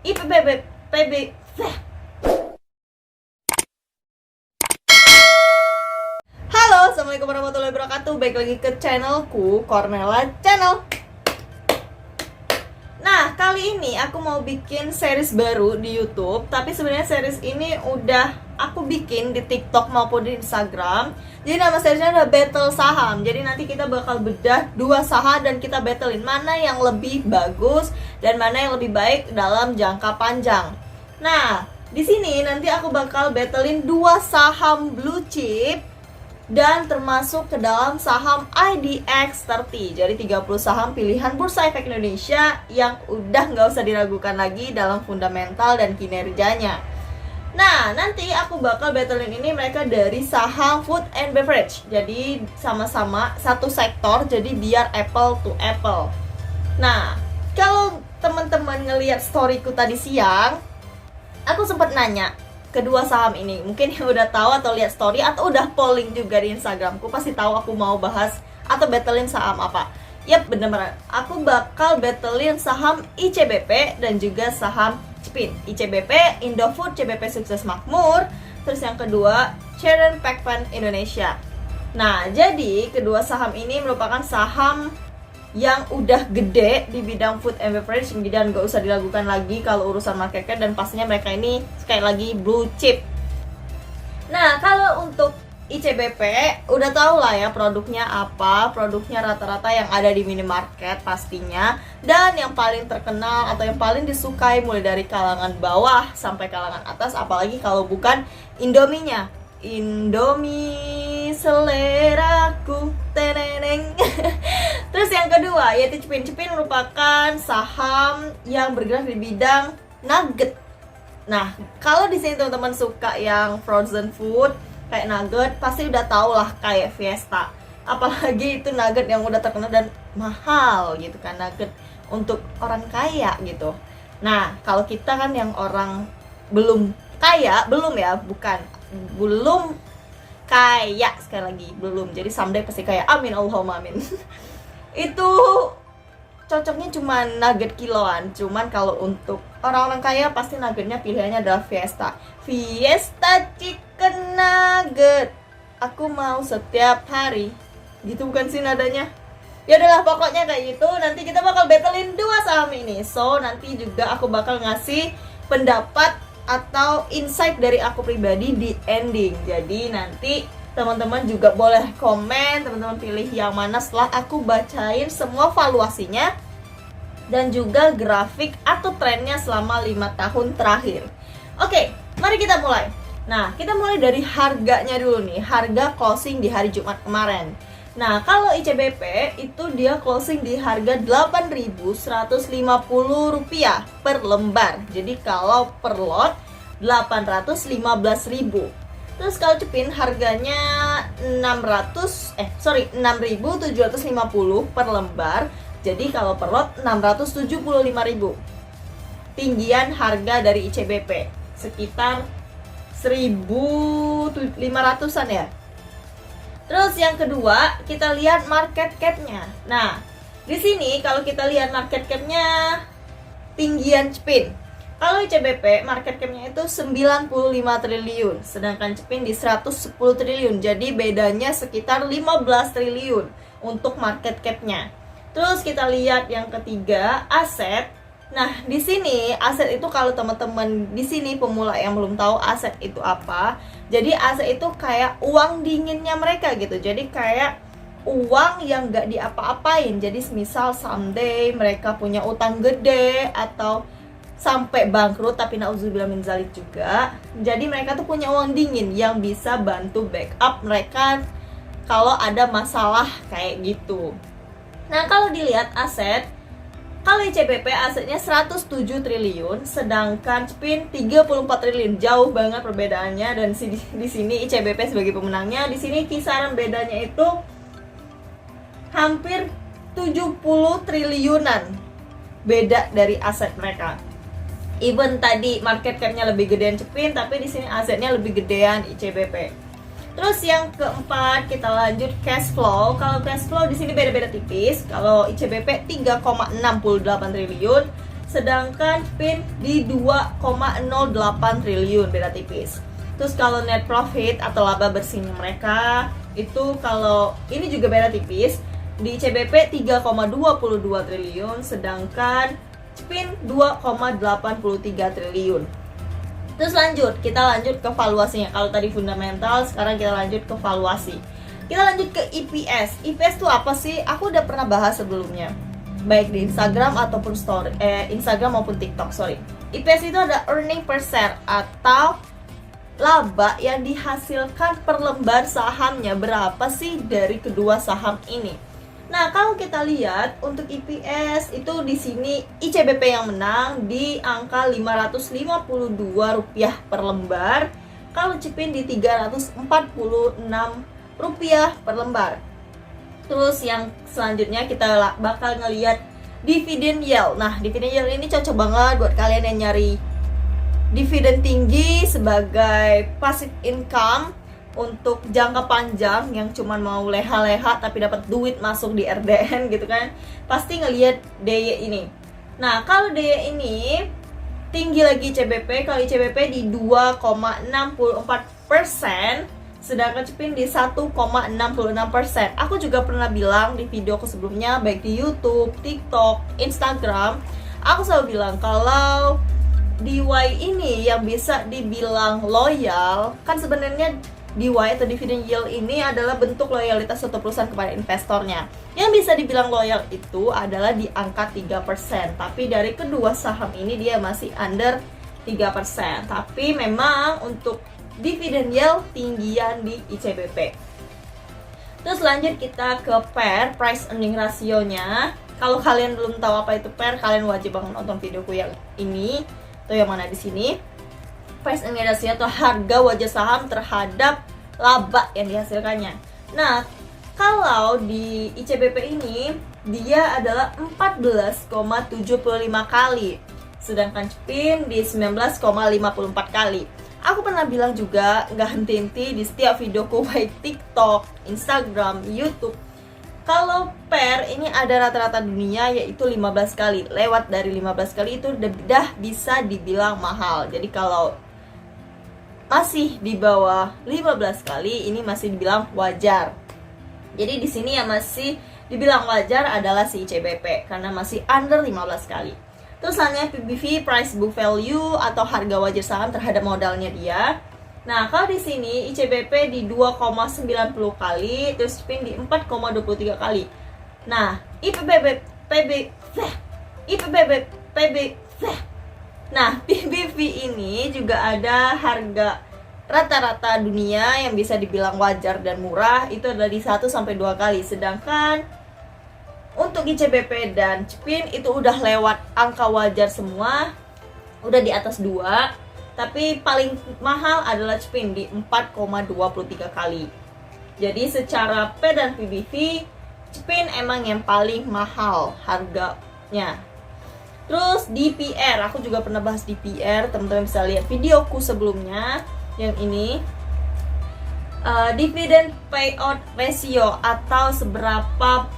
IPBB PB. Halo, assalamualaikum warahmatullahi wabarakatuh. Baik lagi ke channelku, Cornella Channel. Nah, kali ini aku mau bikin series baru di YouTube. Tapi sebenarnya series ini udah aku bikin di TikTok maupun di Instagram. Jadi nama seriesnya adalah Battle Saham. Jadi nanti kita bakal bedah dua saham dan kita battlein mana yang lebih bagus dan mana yang lebih baik dalam jangka panjang. Nah, di sini nanti aku bakal battlein dua saham blue chip dan termasuk ke dalam saham IDX30. Jadi 30 saham pilihan Bursa Efek Indonesia yang udah nggak usah diragukan lagi dalam fundamental dan kinerjanya. Nah, nanti aku bakal battlein ini mereka dari saham food and beverage. Jadi sama-sama satu sektor, jadi biar apple to apple. Nah, kalau teman-teman ngelihat storyku tadi siang, aku sempat nanya kedua saham ini, mungkin yang udah tahu atau lihat story atau udah polling juga di Instagramku pasti tahu aku mau bahas atau battlein saham apa. Yap, bener-bener aku bakal battlein saham ICBP dan juga saham CPIN. ICBP Indofood, CBP Sukses Makmur. Terus yang kedua Cheren Pekpen Indonesia. Nah, jadi kedua saham ini merupakan saham yang udah gede di bidang food and beverage dan gak usah diragukan lagi kalau urusan market cap, dan pastinya mereka ini sekali lagi blue chip. Nah, kalau untuk ICBP udah tau lah ya produknya apa. Produknya rata-rata yang ada di minimarket pastinya, dan yang paling terkenal atau yang paling disukai mulai dari kalangan bawah sampai kalangan atas, apalagi kalau bukan Indominya. Indomie seleraku teneneng. Terus yang kedua yaitu CPIN. CPIN merupakan saham yang bergerak di bidang nugget. Nah, kalau di sini teman-teman suka yang frozen food kayak nugget, pasti udah tau lah kayak Fiesta. Apalagi itu nugget yang udah terkenal dan mahal gitu kan, nugget untuk orang kaya gitu. Nah, kalau kita kan yang orang belum kaya, belum kaya, sekali lagi belum, jadi someday pasti kaya, amin Allahumma amin. Itu cocoknya cuma nugget kiloan. Cuman kalau untuk orang-orang kaya pasti nuggetnya pilihannya adalah Fiesta chicken nugget, aku mau setiap hari, gitu bukan sih nadanya? Ya udahlah, pokoknya kayak gitu. Nanti kita bakal battlein dua saham ini. So nanti juga aku bakal ngasih pendapat atau insight dari aku pribadi di ending. Jadi nanti teman-teman juga boleh komen, teman-teman pilih yang mana setelah aku bacain semua valuasinya dan juga grafik atau trennya selama 5 tahun terakhir. Oke, mari kita mulai. Nah, kita mulai dari harganya dulu nih. Harga closing di hari Jumat kemarin. Nah, kalau ICBP itu dia closing di harga Rp8.150 per lembar. Jadi kalau per lot 815.000. Terus kalau CPIN harganya 6.750 per lembar. Jadi kalau per lot 675.000. Tinggian harga dari ICBP sekitar 1.500-an ya. Terus yang kedua, kita lihat market cap-nya. Nah, di sini kalau kita lihat market cap-nya tinggian CPIN. Kalau ICBP market cap-nya itu 95 triliun, sedangkan CPIN di 110 triliun. Jadi bedanya sekitar 15 triliun untuk market cap-nya. Terus kita lihat yang ketiga, aset. Nah, di sini aset itu kalau teman-teman di sini pemula yang belum tahu aset itu apa. Jadi aset itu kayak uang dinginnya mereka gitu. Jadi kayak uang yang gak diapa-apain. Jadi misal someday mereka punya utang gede atau sampai bangkrut, tapi nauzubillah min zalik juga. Jadi mereka tuh punya uang dingin yang bisa bantu backup mereka kalau ada masalah kayak gitu. Nah, kalau dilihat aset, kalau ICBP asetnya 107 triliun, sedangkan CPIN 34 triliun. Jauh banget perbedaannya, dan di sini ICBP sebagai pemenangnya. Di sini kisaran bedanya itu hampir 70 triliunan beda dari aset mereka. Even tadi market cap-nya lebih gedean CPIN, tapi di sini asetnya lebih gedean ICBP. Terus yang keempat kita lanjut cash flow. Kalau cash flow di sini beda-beda tipis. Kalau ICBP 3,68 triliun, sedangkan Cepin di 2,08 triliun, beda tipis. Terus kalau net profit atau laba bersihnya mereka itu kalau ini juga beda tipis, di CBP 3,22 triliun sedangkan Cepin 2,83 triliun. Terus kita lanjut ke valuasinya. Kalau tadi fundamental, sekarang kita lanjut ke valuasi. Kita lanjut ke EPS. EPS itu apa sih? Aku udah pernah bahas sebelumnya, baik di Instagram ataupun Instagram maupun TikTok, EPS itu ada earning per share atau laba yang dihasilkan per lembar sahamnya berapa sih dari kedua saham ini. Nah, kalau kita lihat untuk EPS itu di sini ICBP yang menang di angka Rp552 per lembar. Kalau Cepin di Rp346 per lembar. Terus yang selanjutnya kita bakal ngelihat dividend yield. Nah, dividend yield ini cocok banget buat kalian yang nyari dividen tinggi sebagai passive income untuk jangka panjang yang cuman mau leha-leha tapi dapat duit masuk di RDN gitu kan. Pasti ngelihat DY ini. Nah, kalau DY ini tinggi lagi CBP, kalau CBP di 2,64%, sedangkan Cepin di 1,66%. Aku juga pernah bilang di videoku sebelumnya, baik di YouTube, TikTok, Instagram, aku selalu bilang kalau DY ini yang bisa dibilang loyal, kan sebenarnya DY atau dividend yield ini adalah bentuk loyalitas suatu perusahaan kepada investornya. Yang bisa dibilang loyal itu adalah di angka 3%. Tapi dari kedua saham ini dia masih under 3%. Tapi memang untuk dividend yield tinggian di ICBP. Terus lanjut kita ke PER, price earning ratio-nya. Kalau kalian belum tahu apa itu PER, kalian wajib banget nonton videoku yang ini atau yang mana di sini. Price earning ratio atau harga wajah saham terhadap laba yang dihasilkannya. Nah, kalau di ICBP ini dia adalah 14,75 kali, sedangkan Cepin di 19,54 kali. Aku pernah bilang juga nggak henti-henti di setiap videoku baik TikTok, Instagram, YouTube. Kalau PER ini ada rata-rata dunia yaitu 15 kali. Lewat dari 15 kali itu udah bisa dibilang mahal. Jadi kalau masih di bawah 15 kali ini masih dibilang wajar. Jadi di sini yang masih dibilang wajar adalah si ICBP karena masih under 15 kali. Terus selanjutnya PBV, price book value atau harga wajar saham terhadap modalnya dia. Nah, kalau di sini ICBP di 2,90 kali, terus Cepin di 4,23 kali. Nah, Nah, PBV ini juga ada harga rata-rata dunia yang bisa dibilang wajar dan murah, itu adalah di 1-2 kali. Sedangkan untuk ICBP dan Cepin itu udah lewat angka wajar semua, udah di atas 2. Tapi paling mahal adalah Cepin di 4,23 kali. Jadi secara P dan PBV, Cepin emang yang paling mahal harganya. Terus DPR, aku juga pernah bahas DPR, teman-teman bisa lihat videoku sebelumnya yang ini. Dividend payout ratio atau seberapa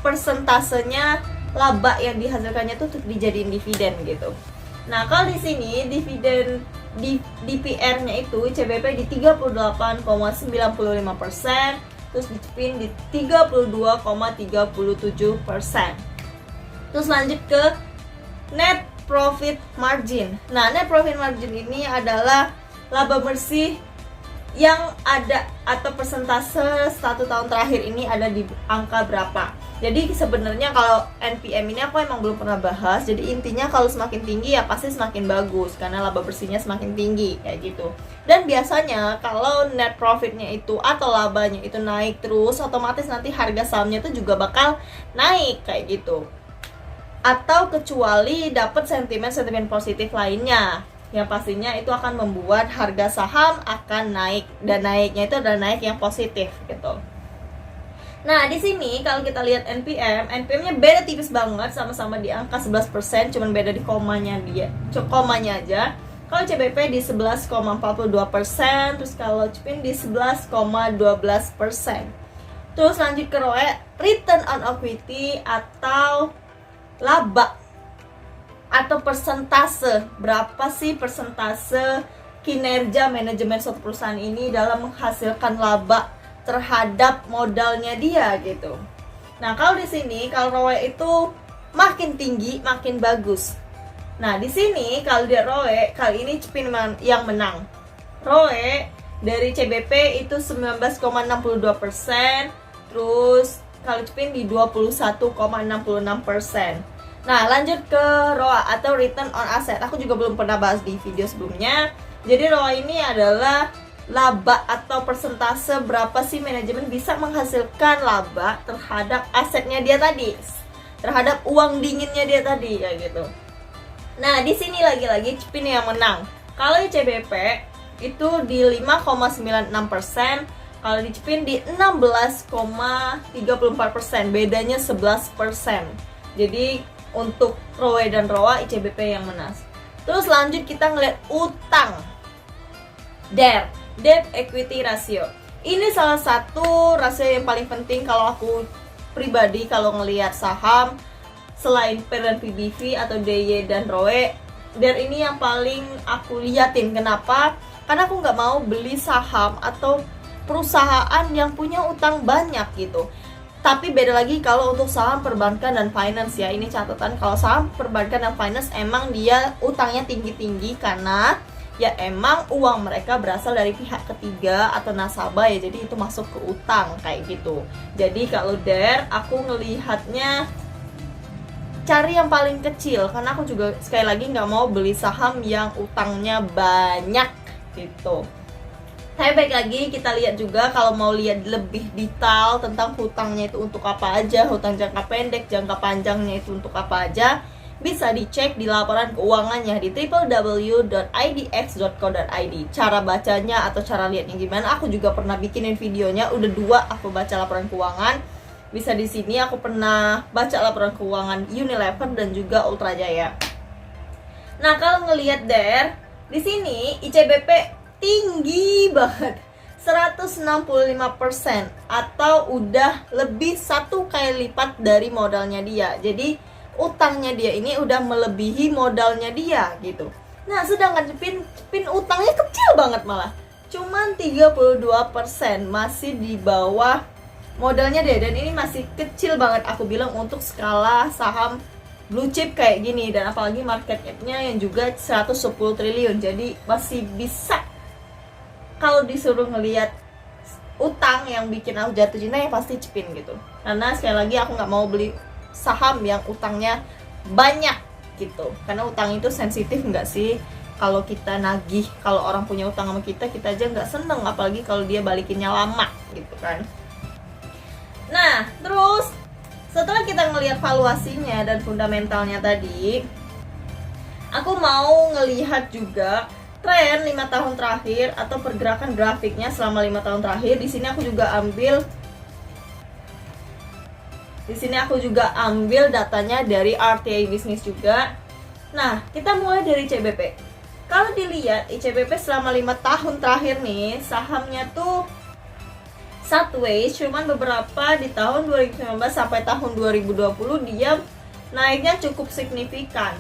persentasenya laba yang dihasilkannya itu untuk dijadiin dividen gitu. Nah, kalau di sini dividen DPR-nya itu CBP di 38,95%, terus di Cepin di 32,37%. Terus lanjut ke net profit margin. Nah, net profit margin ini adalah laba bersih yang ada atau persentase 1 tahun terakhir ini ada di angka berapa. Jadi sebenarnya kalau NPM ini aku emang belum pernah bahas. Jadi intinya kalau semakin tinggi ya pasti semakin bagus karena laba bersihnya semakin tinggi kayak gitu. Dan biasanya kalau net profitnya itu atau labanya itu naik terus, otomatis nanti harga sahamnya itu juga bakal naik kayak gitu. Atau kecuali dapat sentimen-sentimen positif lainnya, yang pastinya itu akan membuat harga saham akan naik, dan naiknya itu adalah naik yang positif gitu. Nah, di sini kalau kita lihat NPM-nya beda tipis banget, sama-sama di angka 11%, cuman beda di komanya aja. Kalau CBP di 11,42%, terus kalau Cepin di 11,12%. Terus lanjut ke ROE, return on equity atau laba atau persentase, berapa sih persentase kinerja manajemen suatu perusahaan ini dalam menghasilkan laba terhadap modalnya dia gitu. Nah, kalau di sini kalau ROE itu makin tinggi makin bagus. Nah, di sini kalau dia ROE kali ini Cepin yang menang. ROE dari CBP itu 19,62%, terus kalau Cepin di 21,66%. Nah, lanjut ke ROA atau Return on Asset. Aku juga belum pernah bahas di video sebelumnya. Jadi ROA ini adalah laba atau persentase berapa sih manajemen bisa menghasilkan laba terhadap asetnya dia tadi, terhadap uang dinginnya dia tadi, kayak gitu. Nah, di sini lagi-lagi Cepin yang menang. Kalau di CBP itu di 5,96%, kalau di Cepin di 16,34%, bedanya 11%. Jadi untuk ROE dan ROA ICBP yang menang. Terus lanjut kita ngeliat utang. DER, Debt Equity Ratio. Ini salah satu rasio yang paling penting kalau aku pribadi kalau ngelihat saham. Selain PER dan PBV atau DY dan ROE, DER ini yang paling aku liatin. Kenapa? Karena aku nggak mau beli saham atau perusahaan yang punya utang banyak gitu. Tapi beda lagi kalau untuk saham perbankan dan finance ya. Ini catatan, kalau saham perbankan dan finance emang dia utangnya tinggi-tinggi karena ya emang uang mereka berasal dari pihak ketiga atau nasabah ya. Jadi itu masuk ke utang kayak gitu. Jadi kalau DER aku ngelihatnya cari yang paling kecil, karena aku juga sekali lagi nggak mau beli saham yang utangnya banyak gitu. Tapi baik lagi kita lihat juga kalau mau lihat lebih detail tentang hutangnya itu untuk apa aja, hutang jangka pendek, jangka panjangnya itu untuk apa aja, bisa dicek di laporan keuangannya di www.idx.co.id. Cara bacanya atau cara lihatnya gimana, aku juga pernah bikinin videonya, udah 2 aku baca laporan keuangan. Bisa di sini aku pernah baca laporan keuangan Unilever dan juga Ultra Jaya. Nah, kalau ngelihat DER, di sini ICBP tinggi banget, 165%, atau udah lebih 1 kali lipat dari modalnya dia. Jadi utangnya dia ini udah melebihi modalnya dia gitu. Nah, sedangkan Cepin utangnya kecil banget malah, cuman 32%, masih di bawah modalnya deh. Dan ini masih kecil banget aku bilang untuk skala saham blue chip kayak gini, dan apalagi market cap-nya yang juga 110 triliun. Jadi masih bisa, kalau disuruh ngelihat utang yang bikin aku jatuh cinta ya pasti Cepin gitu. Karena sekali lagi aku nggak mau beli saham yang utangnya banyak gitu, karena utang itu sensitif nggak sih? Kalau kita nagih, kalau orang punya utang sama kita aja nggak seneng, apalagi kalau dia balikinnya lama gitu kan. Nah, terus setelah kita ngelihat valuasinya dan fundamentalnya tadi, aku mau ngelihat juga tren 5 tahun terakhir atau pergerakan grafiknya selama 5 tahun terakhir. Di sini aku juga ambil datanya dari RTA Business juga. Nah, kita mulai dari CBP. Kalau dilihat ICBP selama 5 tahun terakhir nih, sahamnya tuh sideways, cuman beberapa di tahun 2019 sampai tahun 2020 dia naiknya cukup signifikan.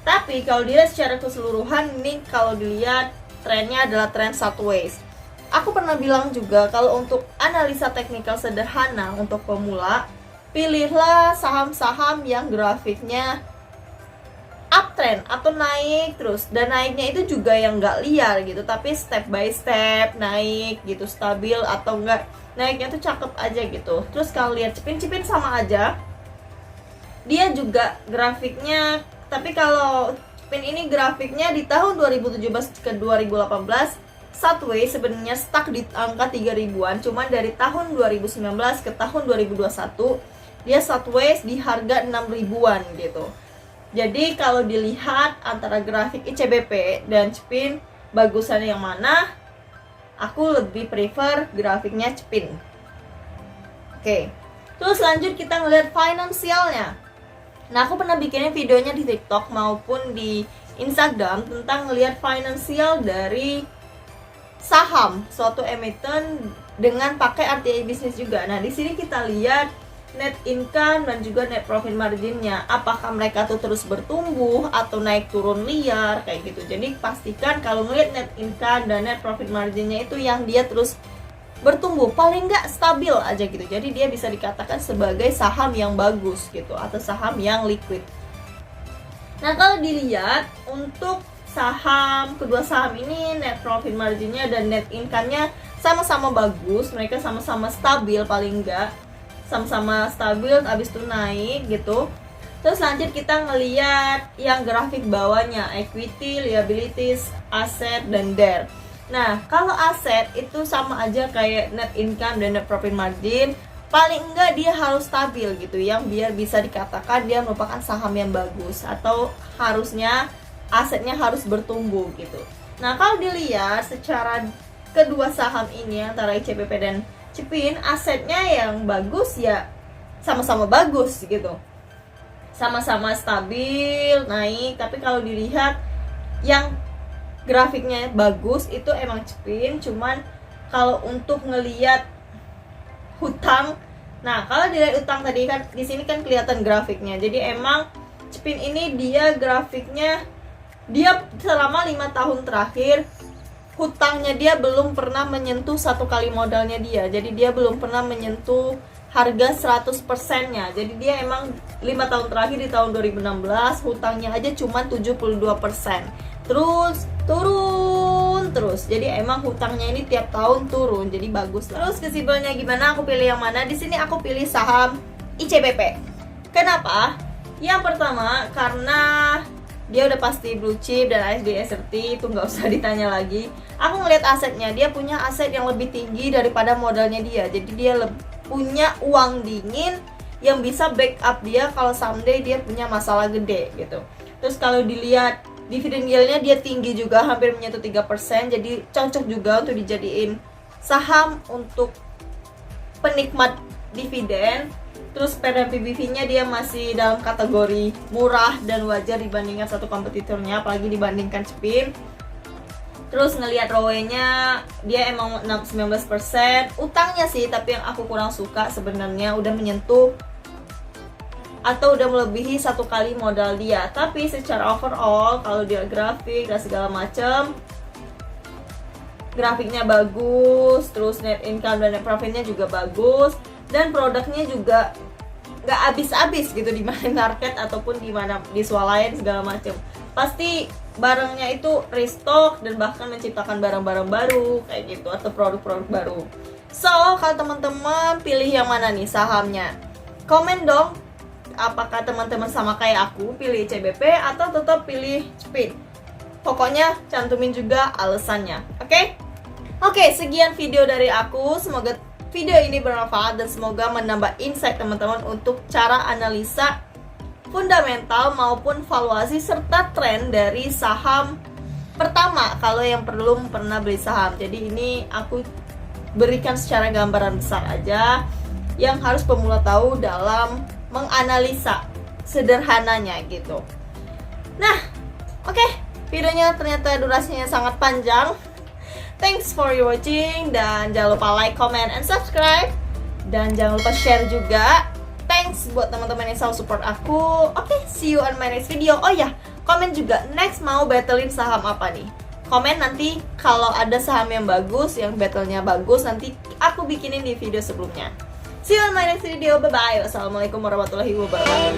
Tapi kalau dilihat secara keseluruhan nih, kalau dilihat trennya adalah tren sideways. Aku pernah bilang juga kalau untuk analisa teknikal sederhana untuk pemula, pilihlah saham-saham yang grafiknya uptrend atau naik terus, dan naiknya itu juga yang nggak liar gitu, tapi step by step naik gitu, stabil atau enggak naiknya tuh cakep aja gitu. Terus kalau lihat Cepin sama aja, dia juga grafiknya, tapi kalau Cepin ini grafiknya di tahun 2017 ke 2018 sideways, sebenarnya stuck di angka 3000-an, cuman dari tahun 2019 ke tahun 2021 dia sideways di harga 6000-an gitu. Jadi kalau dilihat antara grafik ICBP dan Cepin, bagusan yang mana? Aku lebih prefer grafiknya Cepin. Oke. Terus lanjut kita ngeliat finansialnya. Nah, aku pernah bikinin videonya di TikTok maupun di Instagram tentang ngeliat finansial dari saham suatu emiten dengan pakai RTA Business juga. Nah, di sini kita lihat net income dan juga net profit marginnya, apakah mereka tuh terus bertumbuh atau naik turun liar kayak gitu. Jadi pastikan kalau ngeliat net income dan net profit marginnya itu yang dia terus bertumbuh, paling nggak stabil aja gitu. Jadi dia bisa dikatakan sebagai saham yang bagus gitu, atau saham yang liquid. Nah, kalau dilihat untuk saham, kedua saham ini net profit marginnya dan net income-nya sama-sama bagus, mereka sama-sama stabil, paling enggak sama-sama stabil, abis itu naik gitu. Terus lanjut kita ngeliat yang grafik bawahnya, equity, liabilities, aset, dan DER. Nah, kalau aset itu sama aja kayak net income dan net profit margin, paling enggak dia harus stabil gitu, yang biar bisa dikatakan dia merupakan saham yang bagus, atau harusnya asetnya harus bertumbuh gitu. Nah, kalau dilihat secara kedua saham ini antara ICBP dan Cipin, asetnya yang bagus ya sama-sama bagus gitu, sama-sama stabil naik. Tapi kalau dilihat yang grafiknya bagus itu emang Cipin, cuman kalau untuk ngelihat hutang, nah kalau dilihat utang tadi kan di sini kan kelihatan grafiknya. Jadi emang Cipin ini dia grafiknya, dia selama 5 tahun terakhir hutangnya dia belum pernah menyentuh 1 kali modalnya dia. Jadi dia belum pernah menyentuh harga 100%-nya. Jadi dia emang 5 tahun terakhir di tahun 2016 hutangnya aja cuma 72%. Terus turun terus. Jadi emang hutangnya ini tiap tahun turun. Jadi bagus lah. Terus kesimpulannya gimana? Aku pilih yang mana? Di sini aku pilih saham ICBP. Kenapa? Yang pertama karena dia udah pasti blue chip dan ASD SRT, itu nggak usah ditanya lagi. Aku ngeliat asetnya, dia punya aset yang lebih tinggi daripada modalnya dia. Jadi dia punya uang dingin yang bisa backup dia kalau someday dia punya masalah gede gitu. Terus kalau dilihat dividen yieldnya dia tinggi juga, hampir menyentuh 3%. Jadi cocok juga untuk dijadiin saham untuk penikmat dividen. Terus PBV-nya dia masih dalam kategori murah dan wajar dibandingkan satu kompetitornya, apalagi dibandingkan Cipin. Terus ngelihat ROE-nya dia emang 19%. Utangnya sih, tapi yang aku kurang suka sebenarnya udah menyentuh atau udah melebihi 1 kali modal dia. Tapi secara overall kalau dia grafik dan segala macem, grafiknya bagus, terus net income dan net profitnya juga bagus, dan produknya juga nggak habis-habis gitu di money market ataupun di mana di swalayan segala macam. Pasti barangnya itu restock dan bahkan menciptakan barang-barang baru kayak gitu, atau produk-produk baru. So, kalau teman-teman pilih yang mana nih sahamnya? Komen dong, apakah teman-teman sama kayak aku pilih CBP atau tetap pilih Cipin? Pokoknya cantumin juga alasannya, oke? Oke, sekian video dari aku. Semoga video ini bermanfaat dan semoga menambah insight teman-teman untuk cara analisa fundamental maupun valuasi serta tren dari saham pertama kalau yang belum pernah beli saham. Jadi ini aku berikan secara gambaran besar aja yang harus pemula tahu dalam menganalisa sederhananya gitu. Nah, oke, videonya ternyata durasinya sangat panjang. Thanks for your watching, dan jangan lupa like, comment, and subscribe, dan jangan lupa share juga. Thanks buat teman-teman yang selalu support aku. Oke, see you on my next video. Oh ya, komen juga next mau battlein saham apa nih. Komen nanti kalau ada saham yang bagus, yang battlenya bagus, nanti aku bikinin di video sebelumnya. See you on my next video. Bye bye. Wassalamualaikum warahmatullahi wabarakatuh.